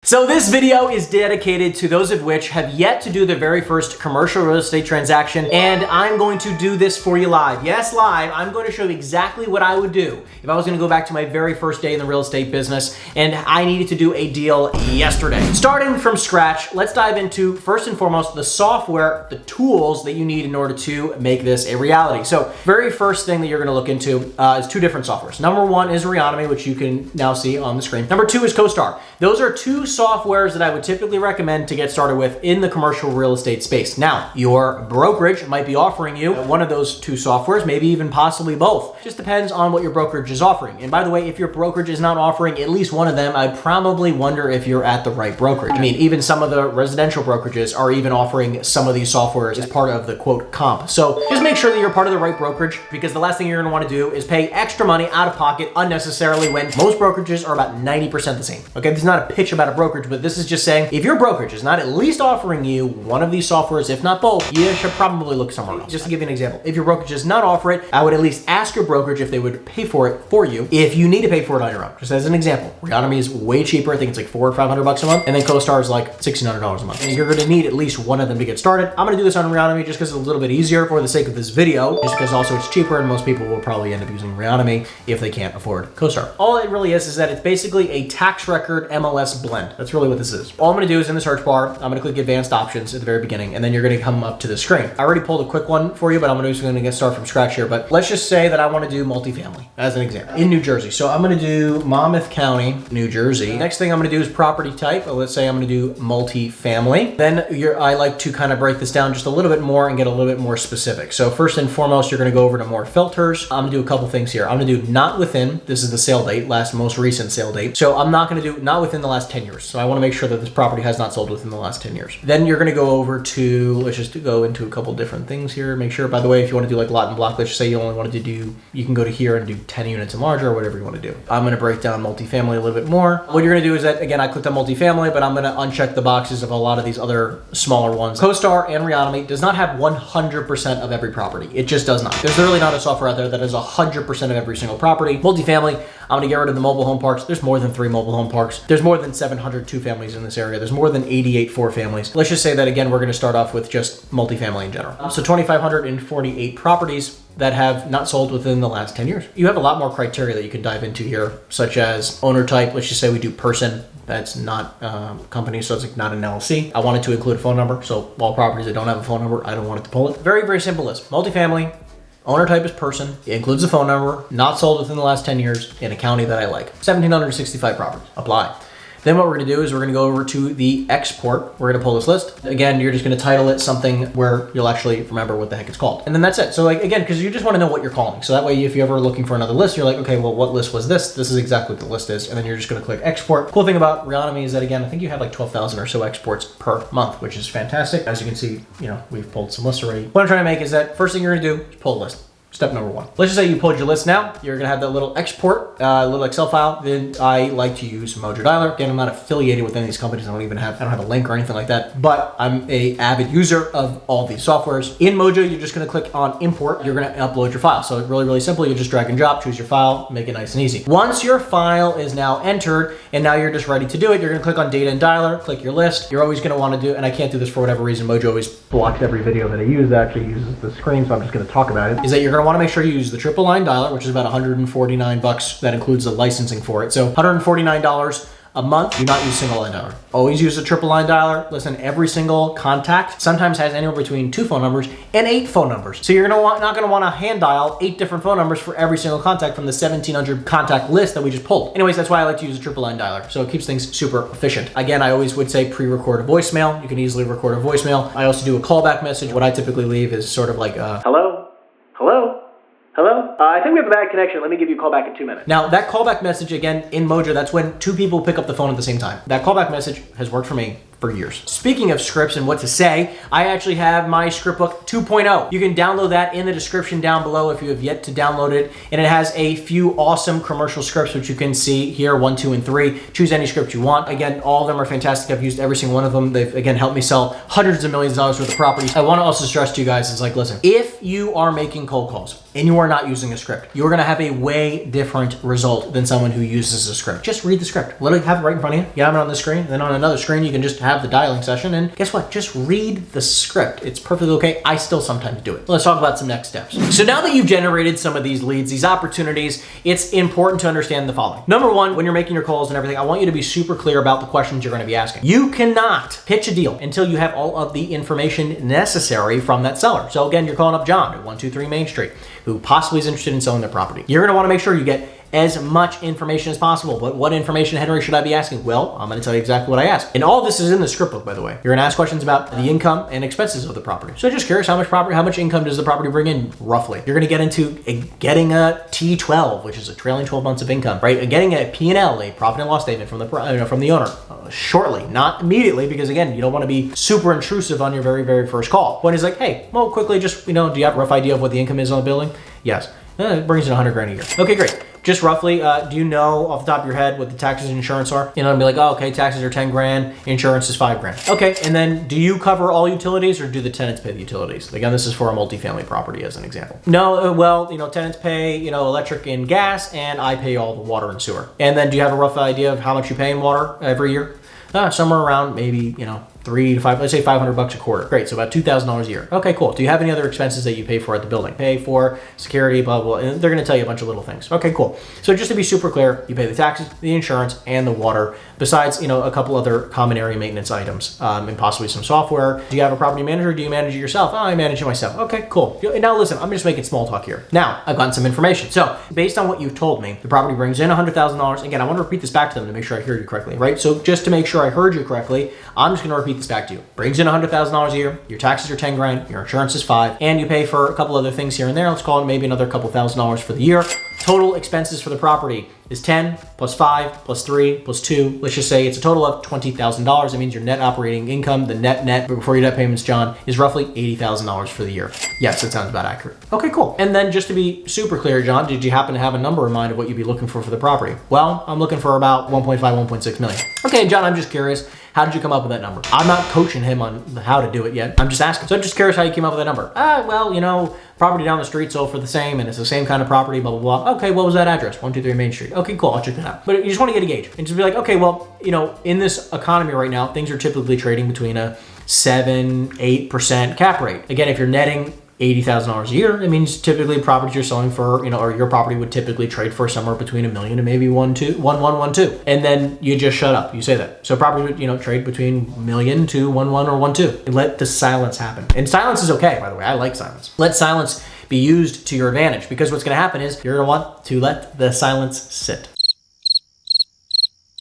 So this video is dedicated to those of which have yet to do their very first commercial real estate transaction, and I'm going to do this for you live. Yes, live. I'm going to show you exactly what I would do if I was going to go back to my very first day in the real estate business and I needed to do a deal yesterday. Starting from scratch, let's dive into, first and foremost, the software, the tools that you need in order to make this a reality. So very first thing that you're going to look into is two different softwares. Number one is Reonomy, which you can now see on the screen. Number two is CoStar. Those are two softwares that I would typically recommend to get started with in the commercial real estate space. Now, your brokerage might be offering you one of those two softwares, maybe even possibly both. Just depends on what your brokerage is offering. And by the way, if your brokerage is not offering at least one of them, I'd probably wonder if you're at the right brokerage. I mean, even some of the residential brokerages are even offering some of these softwares as part of the quote comp. So just make sure that you're part of the right brokerage, because the last thing you're gonna wanna do is pay extra money out of pocket unnecessarily when most brokerages are about 90% the same. Okay, this is not a pitch about a brokerage, but this is just saying, if your brokerage is not at least offering you one of these softwares, if not both, you should probably look somewhere else. Just to give you an example, if your brokerage does not offer it, I would at least ask your brokerage if they would pay for it for you if you need to pay for it on your own. Just as an example, Reonomy is way cheaper. I think it's like $400 or $500 a month, and then CoStar is like $1,600 a month. And you're gonna need at least one of them to get started. I'm gonna do this on Reonomy just because it's a little bit easier for the sake of this video, just because also it's cheaper and most people will probably end up using Reonomy if they can't afford CoStar. All it really is that it's basically a tax record MLS blend. That's really what this is. All I'm gonna do is in the search bar, I'm gonna click advanced options at the very beginning, and then you're gonna come up to the screen. I already pulled a quick one for you, but I'm just gonna get started from scratch here. But let's just say that I wanna do multifamily as an example in New Jersey. So I'm gonna do Monmouth County, New Jersey. Next thing I'm gonna do is property type. Let's say I'm gonna do multifamily. Then I like to kind of break this down just a little bit more and get a little bit more specific. So first and foremost, you're gonna go over to more filters. I'm gonna do a couple things here. I'm gonna do not within, this is the sale date, most recent sale date. So I'm not gonna do not within the last 10 years. So I wanna make sure that this property has not sold within the last 10 years. Then you're gonna go over to, let's just go into a couple different things here. Make sure, by the way, if you wanna do like lot and block, let's just say you only wanted to do, you can go to here and do 10 units and larger or whatever you wanna do. I'm gonna break down multifamily a little bit more. What you're gonna do is that, again, I clicked on multifamily, but I'm gonna uncheck the boxes of a lot of these other smaller ones. CoStar and Reonomy does not have 100% of every property. It just does not. There's literally not a software out there that has 100% of every single property. Multifamily, I'm gonna get rid of the mobile home parks. There's more than 3 mobile home parks. There's more than 700 two families in this area. There's more than 88 four families. Let's just say that, again, we're gonna start off with just multifamily in general. So 2,548 properties that have not sold within the last 10 years. You have a lot more criteria that you can dive into here, such as owner type. Let's just say we do person. That's not company, so it's like not an LLC. I wanted to include a phone number, so all properties that don't have a phone number, I don't want it to pull it. Very, very simple list. Multifamily, owner type is person, it includes a phone number, not sold within the last 10 years in a county that I like. 1,765 properties, apply. Then what we're gonna do is we're gonna go over to the export. We're gonna pull this list. Again, you're just gonna title it something where you'll actually remember what the heck it's called. And then that's it. So like, again, because you just wanna know what you're calling. So that way, if you're ever looking for another list, you're like, okay, well, what list was this? This is exactly what the list is. And then you're just gonna click export. Cool thing about Reonomy is that, again, I think you have like 12,000 or so exports per month, which is fantastic. As you can see, we've pulled some lists already. What I'm trying to make is that first thing you're gonna do is pull a list. Step number one. Let's just say you pulled your list now. You're gonna have that little export, little Excel file. Then I like to use Mojo Dialer. Again, I'm not affiliated with any of these companies. I don't have a link or anything like that, but I'm a avid user of all these softwares. In Mojo, you're just gonna click on import. You're gonna upload your file. So it's really, really simple. You just drag and drop, choose your file, make it nice and easy. Once your file is now entered, and now you're just ready to do it, you're gonna click on data and dialer, click your list. You're always gonna wanna do, and I can't do this for whatever reason, Mojo always blocks every video that I use that actually uses the screen, so I'm just gonna talk about it, is that you're gonna wanna make sure you use the triple line dialer, which is about $149. That includes the licensing for it. So $149 a month. Do not use single line dialer. Always use a triple line dialer. Listen, every single contact sometimes has anywhere between 2 phone numbers and 8 phone numbers. So you're not gonna want to hand dial 8 different phone numbers for every single contact from the 1,700 contact list that we just pulled. Anyways, that's why I like to use a triple line dialer. So it keeps things super efficient. Again, I always would say pre-record a voicemail. You can easily record a voicemail. I also do a callback message. What I typically leave is sort of like, hello? Hello? Hello? I think we have a bad connection. Let me give you a call back in 2 minutes. Now, that callback message, again, in Mojo, that's when 2 people pick up the phone at the same time. That callback message has worked for me for years. Speaking of scripts and what to say, I actually have my script book 2.0. You can download that in the description down below if you have yet to download it. And it has a few awesome commercial scripts, which you can see here, 1, 2, and 3. Choose any script you want. Again, all of them are fantastic. I've used every single one of them. They've, again, helped me sell hundreds of millions of dollars worth of properties. I want to also stress to you guys is like, listen, if you are making cold calls and you are not using a script, you're going to have a way different result than someone who uses a script. Just read the script. Literally have it right in front of you. You have it on the screen, and then on another screen, you can just have the dialing session, and guess what? Just read the script. It's perfectly okay. I still sometimes do it. Let's talk about some next steps. So now that you've generated some of these leads, these opportunities, it's important to understand the following. Number one, when you're making your calls and everything, I want you to be super clear about the questions you're going to be asking. You cannot pitch a deal until you have all of the information necessary from that seller. So again, you're calling up John at 123 Main Street, who possibly is interested in selling their property. You're going to want to make sure you get as much information as possible. But what information, Henry, should I be asking? Well, I'm going to tell you exactly what I ask. And all this is in the script book, by the way. You're going to ask questions about the income and expenses of the property. So just curious, how much income does the property bring in roughly? You're going to get into getting a T12, which is a trailing 12 months of income, right? Getting a P&L, a profit and loss statement from the owner shortly, not immediately, because again, you don't want to be super intrusive on your very, very first call. When it's like, hey, well, quickly, just, do you have a rough idea of what the income is on the building? Yes. It brings in 100 grand a year. Okay, great. Just roughly, do you know off the top of your head what the taxes and insurance are? And be like, oh, okay, taxes are 10 grand, insurance is 5 grand. Okay, and then do you cover all utilities or do the tenants pay the utilities? Again, this is for a multifamily property as an example. No, well, tenants pay, electric and gas, and I pay all the water and sewer. And then do you have a rough idea of how much you pay in water every year? Somewhere around maybe, 3 to 5, let's say $500 a quarter. Great, so about $2,000 a year. Okay, cool. Do you have any other expenses that you pay for at the building? Pay for security, blah, blah, and they're gonna tell you a bunch of little things. Okay, cool. So just to be super clear, you pay the taxes, the insurance, and the water, besides, a couple other common area maintenance items, and possibly some software. Do you have a property manager? Do you manage it yourself? Oh, I manage it myself. Okay, cool. Now listen, I'm just making small talk here. Now, I've gotten some information. So based on what you've told me, the property brings in $100,000. Again, I want to repeat this back to them to make sure I heard you correctly, right? So just to make sure I heard you correctly, I'm just gonna repeat this back to you. Brings in $100,000 a year, your taxes are 10 grand, your insurance is 5, and you pay for a couple other things here and there. Let's call it maybe another couple $1,000s for the year. Total expenses for the property is 10 plus 5 plus 3 plus 2. Let's just say it's a total of $20,000. That means your net operating income, the net before your debt payments, John, is roughly $80,000 for the year. Yes, that sounds about accurate. Okay, cool. And then just to be super clear, John, did you happen to have a number in mind of what you'd be looking for the property? Well, I'm looking for about 1.5, 1.6 million. Okay, John, I'm just curious. How did you come up with that number? I'm not coaching him on how to do it yet. I'm just asking. So I'm just curious how you came up with that number. Well, property down the street sold for the same, and it's the same kind of property, blah, blah, blah. Okay, what was that address? 123 Main Street. Okay, cool, I'll check that out. But you just want to get a gauge and just be like, okay, well, in this economy right now, things are typically trading between a 7-8% cap rate. Again, if you're netting $80,000 a year, it means typically properties you're selling for, or your property would typically trade for somewhere between $1 million and maybe 1.2. And then you just shut up. You say that. So property would, trade between $1 million to 1.1 or 1.2. And let the silence happen. And silence is okay, by the way. I like silence. Let silence be used to your advantage, because what's going to happen is you're going to want to let the silence sit.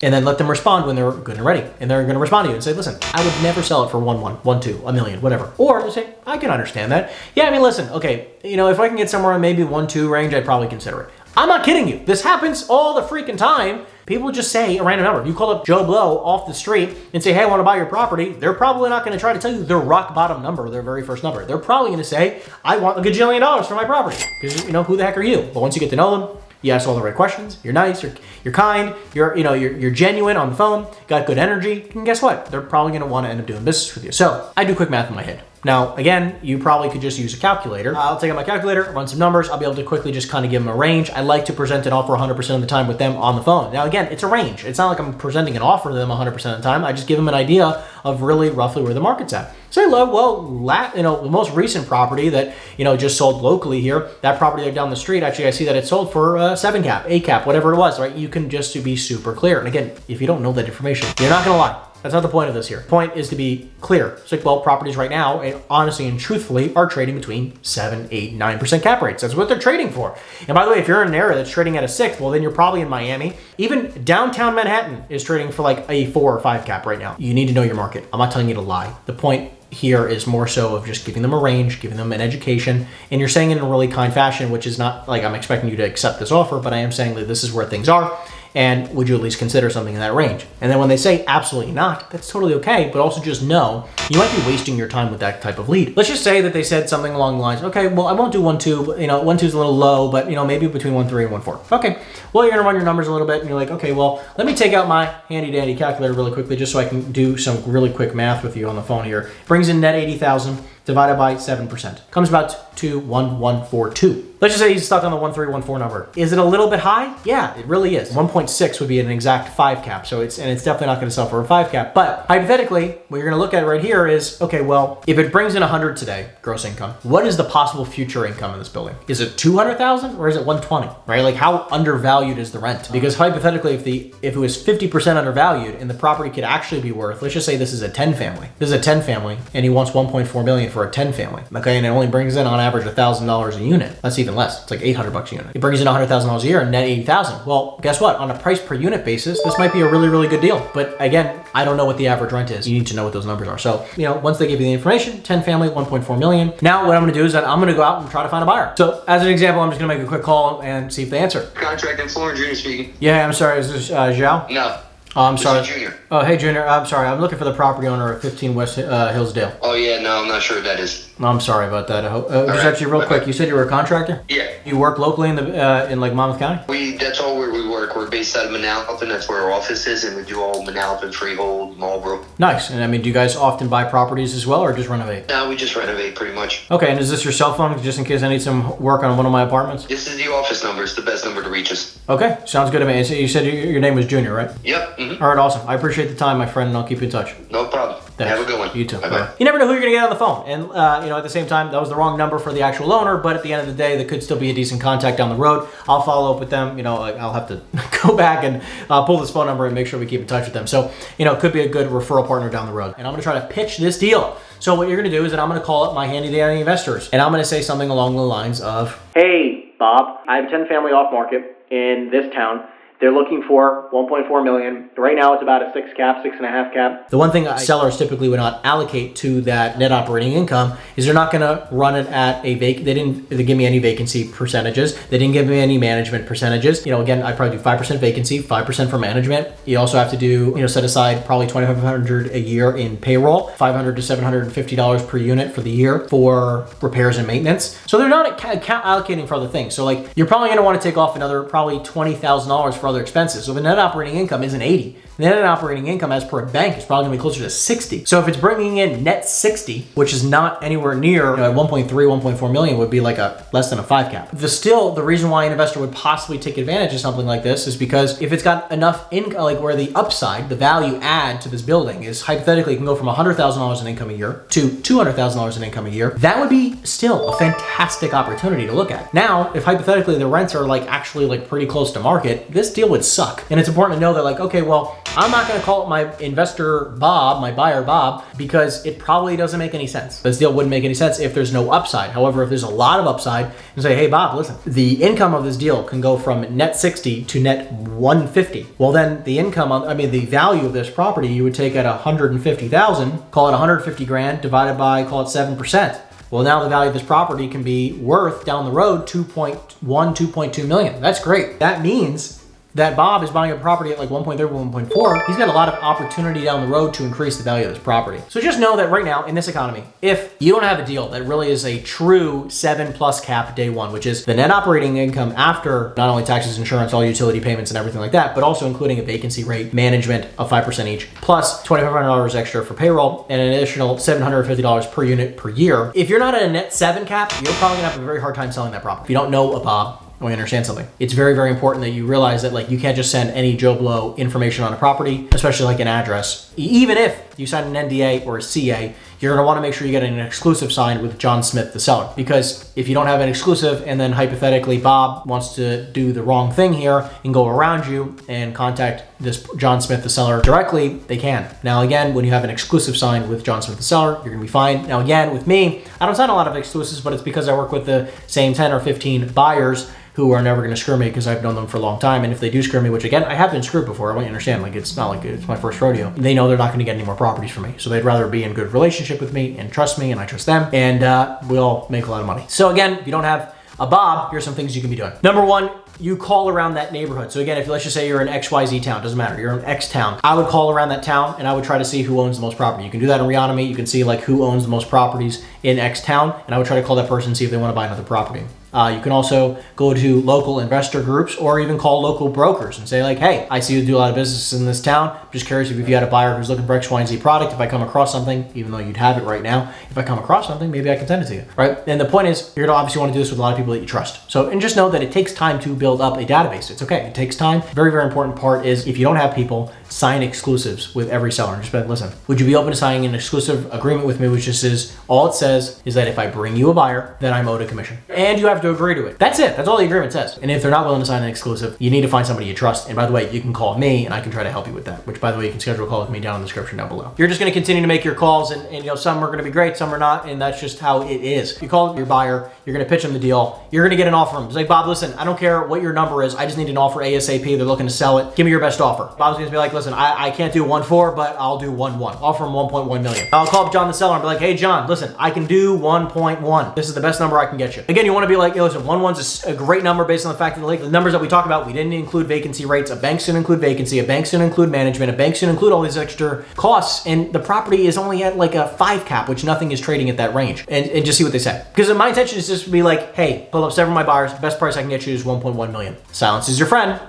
And then let them respond when they're good and ready. And they're going to respond to you and say, listen, I would never sell it for 1.1, 1.2, $1 million, whatever. Or they say, I can understand that. Yeah, listen, okay, if I can get somewhere in maybe 1.2 range, I'd probably consider it. I'm not kidding you. This happens all the freaking time. People just say a random number. You call up Joe Blow off the street and say, hey, I want to buy your property. They're probably not going to try to tell you their rock bottom number, their very first number. They're probably going to say, I want $1 gajillion for my property. Because, who the heck are you? But once you get to know them, you ask all the right questions, you're nice, you're kind, you're genuine on the phone, got good energy, and guess what? They're probably going to want to end up doing business with you. So I do quick math in my head. Now, again, you probably could just use a calculator. I'll take out my calculator, run some numbers. I'll be able to quickly just kind of give them a range. I like to present an offer 100% of the time with them on the phone. Now, again, it's a range. It's not like I'm presenting an offer to them 100% of the time. I just give them an idea of really roughly where the market's at. Say, well, the most recent property that, just sold locally here, that property there down the street, actually, I see that it sold for 7 cap, 8 cap, whatever it was, right? You can just to be super clear. And again, if you don't know that information, you're not going to lie. That's not the point of this here. The point is to be clear. It's like, well, properties right now, and honestly and truthfully, are trading between 7, 8, 9% cap rates. That's what they're trading for. And by the way, if you're in an area that's trading at a 6, well, then you're probably in Miami. Even downtown Manhattan is trading for like a 4 or 5 cap right now. You need to know your market. I'm not telling you to lie. The point here is more so of just giving them a range, giving them an education, and you're saying it in a really kind fashion, which is not like I'm expecting you to accept this offer, but I am saying that this is where things are. And would you at least consider something in that range? And then when they say absolutely not, that's totally okay, but also just know you might be wasting your time with that type of lead. Let's just say that they said something along the lines, okay, well, I won't do 1.2, but 1.2 is a little low, but maybe between 1.3 and 1.4. Okay, well, you're gonna run your numbers a little bit and you're like, okay, well, let me take out my handy dandy calculator really quickly just so I can do some really quick math with you on the phone here. Brings in net 80,000 divided by 7%. Comes about to 1.142. Let's just say he's stuck on the 1.314 number. Is it a little bit high? Yeah, it really is. 1.6 would be an exact 5 cap, so it's definitely not gonna sell for a 5 cap. But hypothetically, what you're gonna look at right here is, okay, well, if it brings in 100 today, gross income, what is the possible future income in this building? Is it 200,000 or is it 120, right? Like how undervalued is the rent? Because hypothetically, if it was 50% undervalued and the property could actually be worth, let's just say this is a 10 family. This is a 10 family and he wants 1.4 million for a 10 family, okay? And it only brings in on average $1,000 a unit. That's even less. It's like $800 a unit. It brings in $100,000 a year and net 80,000. Well, guess what? On a price per unit basis, this might be a really, really good deal. But again, I don't know what the average rent is. You need to know what those numbers are. So, once they give you the information, 10 family, 1.4 million. Now what I'm gonna do is that I'm gonna go out and try to find a buyer. So as an example, I'm just gonna make a quick call and see if they answer. Contract in Florida, Junior speaking. Yeah, I'm sorry, is this Zhao? No. Oh, I'm sorry. Junior. Oh, hey, Junior. I'm sorry. I'm looking for the property owner at 15 West Hillsdale. Oh, yeah, no, I'm not sure who that is. No, I'm sorry about that. Just right. actually real quick, you said you were a contractor? Yeah. You work locally in like Monmouth County? That's all where we work. We're based out of Manalapan. That's where our office is, and we do all Manalapan, Freehold, Marlboro. Nice. And I mean, do you guys often buy properties as well or just renovate? No, we just renovate pretty much. Okay, and is this your cell phone just in case I need some work on one of my apartments? This is the office number. It's the best number to reach us. Okay, sounds good to me. So you said your name was Junior, right? Yep. Mm-hmm. All right, awesome. I appreciate the time, my friend, and I'll keep you in touch. No problem. Thanks. Have a good one. You too. Bye-bye. You never know who you're going to get on the phone. And, at the same time, that was the wrong number for the actual owner, but at the end of the day, there could still be a decent contact down the road. I'll follow up with them. I'll have to go back and pull this phone number and make sure we keep in touch with them. So, it could be a good referral partner down the road. And I'm going to try to pitch this deal. So what you're going to do is that I'm going to call up my handy dandy investors. And I'm going to say something along the lines of, hey, Bob, I have a 10 family off market in this town. They're looking for 1.4 million. Right now it's about a 6 cap, 6.5 cap. The one thing sellers typically would not allocate to that net operating income is they're not gonna run it at a they didn't give me any vacancy percentages. They didn't give me any management percentages. Again, I probably do 5% vacancy, 5% for management. You also have to do, set aside probably $2,500 a year in payroll, $500 to $750 per unit for the year for repairs and maintenance. So they're not allocating for other things. So like, you're probably gonna wanna take off another probably $20,000 for other expenses. So if the net operating income isn't 80, the net operating income as per a bank is probably gonna be closer to 60. So if it's bringing in net 60, which is not anywhere near, at 1.3, 1.4 million would be like a less than a 5 cap. The reason why an investor would possibly take advantage of something like this is because if it's got enough income, like where the upside, the value add to this building is hypothetically, it can go from $100,000 in income a year to $200,000 in income a year. That would be still a fantastic opportunity to look at. Now, if hypothetically the rents are actually pretty close to market, this deal would suck. And it's important to know that okay, well, I'm not gonna call it my investor Bob, my buyer Bob, because it probably doesn't make any sense. This deal wouldn't make any sense if there's no upside. However, if there's a lot of upside, and say, hey Bob, listen, the income of this deal can go from net 60 to net 150. Well then the the value of this property, you would take at 150,000, call it 150 grand, divided by, call it 7%. Well, now the value of this property can be worth down the road 2.1, 2.2 million. That's great. That means that Bob is buying a property at 1.3, 1.4, he's got a lot of opportunity down the road to increase the value of this property. So just know that right now in this economy, if you don't have a deal that really is a true 7+ cap day one, which is the net operating income after not only taxes, insurance, all utility payments and everything like that, but also including a vacancy rate, management of 5% each, plus $2,500 extra for payroll and an additional $750 per unit per year. If you're not at a net 7 cap, you're probably gonna have a very hard time selling that property. If you don't know a Bob, we understand something. It's very, very important that you realize that you can't just send any Joe Blow information on a property, especially an address. Even if you sign an NDA or a CA, you're gonna wanna make sure you get an exclusive signed with John Smith, the seller. Because if you don't have an exclusive and then hypothetically Bob wants to do the wrong thing here and go around you and contact this John Smith, the seller directly, they can. Now again, when you have an exclusive signed with John Smith, the seller, you're gonna be fine. Now again, with me, I don't sign a lot of exclusives, but it's because I work with the same 10 or 15 buyers who are never going to screw me because I've known them for a long time. And if they do screw me, which again, I have been screwed before, I want you to understand, it's not like it's my first rodeo. They know they're not going to get any more properties from me. So they'd rather be in good relationship with me and trust me and I trust them. And we'll make a lot of money. So again, if you don't have Bob, here's some things you can be doing. Number one, you call around that neighborhood. So again, if let's just say you're in XYZ town, doesn't matter, you're in X town. I would call around that town and I would try to see who owns the most property. You can do that in Reonomy. You can see like who owns the most properties in X town, and I would try to call that person and see if they want to buy another property. You can also go to local investor groups or even call local brokers and say like, hey, I see you do a lot of business in this town. I'm just curious if you had a buyer who's looking for X, Y, and Z product. If I come across something, even though you'd have it right now, if I come across something, maybe I can send it to you, right? And the point is, you're gonna obviously want to do this with a lot of people that you trust. So, and just know that it takes time to build up a database. It's okay, it takes time. Very, very important part is if you don't have people, sign exclusives with every seller. Just be like, listen, would you be open to signing an exclusive agreement with me, which just is, all it says is that if I bring you a buyer, then I'm owed a commission. And you have to agree to it. That's it. That's all the agreement says. And if they're not willing to sign an exclusive, you need to find somebody you trust. And by the way, you can call me and I can try to help you with that, which by the way, you can schedule a call with me down in the description down below. You're just going to continue to make your calls and you know, some are going to be great, some are not. And that's just how it is. You call your buyer, you're going to pitch them the deal. You're going to get an offer from them. It's like, Bob, listen, I don't care what your number is. I just need an offer ASAP. They're looking to sell it. Give me your best offer. Bob's going to be like, listen, I can't do 1.4, but I'll do 1.1. Offer him 1.1 million. I'll call up John the seller and be like, hey, John, listen, I can do 1.1. This is the best number I can get you. Again, you want to be like, hey, listen, 1.1's a great number based on the fact that like the numbers that we talked about, we didn't include vacancy rates. A bank's gonna include vacancy. A bank's gonna include management. A bank's gonna include all these extra costs. And the property is only at like a 5 cap, which nothing is trading at that range. And just see what they say. Because my intention is just to be like, hey, pull up several of my buyers. Best price I can get you is 1.1 million. Silence is your friend.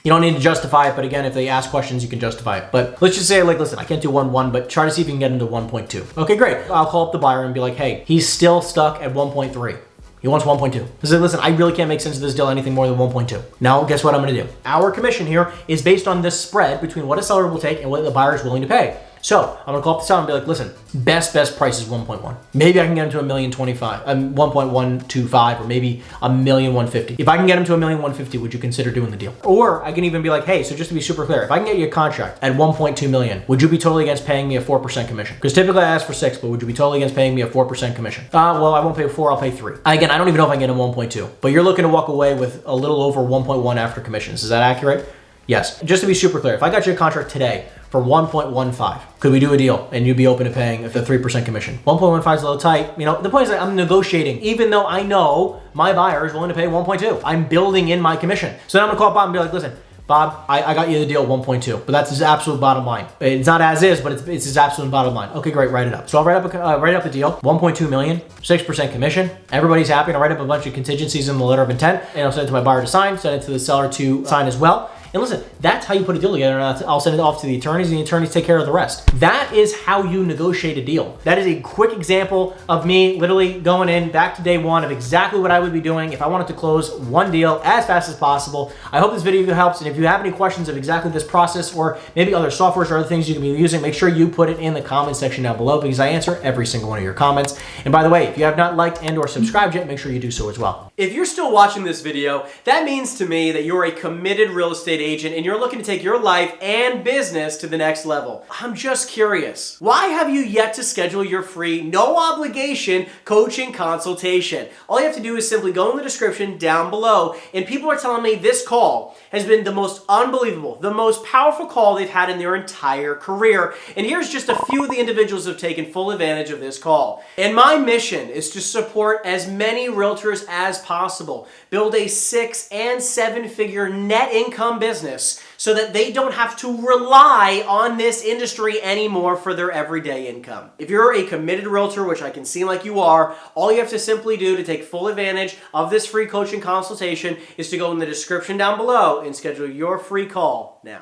You don't need to justify it, but again, if they ask questions, you can justify it. But let's just say like, listen, I can't do 1.1, but try to see if you can get into 1.2. Okay, great. I'll call up the buyer and be like, hey, he's still stuck at 1.3. He wants 1.2. I said, listen, I really can't make sense of this deal anything more than 1.2. Now, guess what I'm gonna do? Our commission here is based on this spread between what a seller will take and what the buyer is willing to pay. So I'm gonna call up the seller and be like, listen, best price is 1.1. Maybe I can get him to 1.125, or maybe 1,150,000. If I can get him to 1,150,000, would you consider doing the deal? Or I can even be like, hey, so just to be super clear, if I can get you a contract at 1.2 million, would you be totally against paying me a 4% commission? Because typically I ask for 6, but would you be totally against paying me a 4% commission? Well, I won't pay 4, I'll pay 3. Again, I don't even know if I can get him 1.2, but you're looking to walk away with a little over 1.1 after commissions. Is that accurate? Yes. Just to be super clear, if I got you a contract today for 1.15, could we do a deal and you'd be open to paying the 3% commission? 1.15 is a little tight. You know, the point is that I'm negotiating, even though I know my buyer is willing to pay 1.2. I'm building in my commission. So then I'm gonna call Bob and be like, listen, Bob, I got you the deal 1.2, but that's his absolute bottom line. It's not as is, but it's his absolute bottom line. Okay, great, write it up. So I'll write up the deal, 1.2 million, 6% commission. Everybody's happy, and I'll write up a bunch of contingencies in the letter of intent, and I'll send it to my buyer to sign, send it to the seller to sign as well. And listen, that's how you put a deal together. And I'll send it off to the attorneys, and the attorneys take care of the rest. That is how you negotiate a deal. That is a quick example of me literally going in back to day one of exactly what I would be doing if I wanted to close one deal as fast as possible. I hope this video helps. And if you have any questions of exactly this process, or maybe other softwares or other things you can be using, make sure you put it in the comment section down below, because I answer every single one of your comments. And by the way, if you have not liked and or subscribed yet, make sure you do so as well. If you're still watching this video, that means to me that you're a committed real estate agent and you're looking to take your life and business to the next level. I'm just curious, why have you yet to schedule your free, no obligation coaching consultation? All you have to do is simply go in the description down below, and people are telling me this call has been the most unbelievable, the most powerful call they've had in their entire career. And here's just a few of the individuals who have taken full advantage of this call. And my mission is to support as many realtors as possible, build a 6- and 7-figure net income business so that they don't have to rely on this industry anymore for their everyday income. If you're a committed realtor, which I can seem like you are, all you have to simply do to take full advantage of this free coaching consultation is to go in the description down below and schedule your free call now.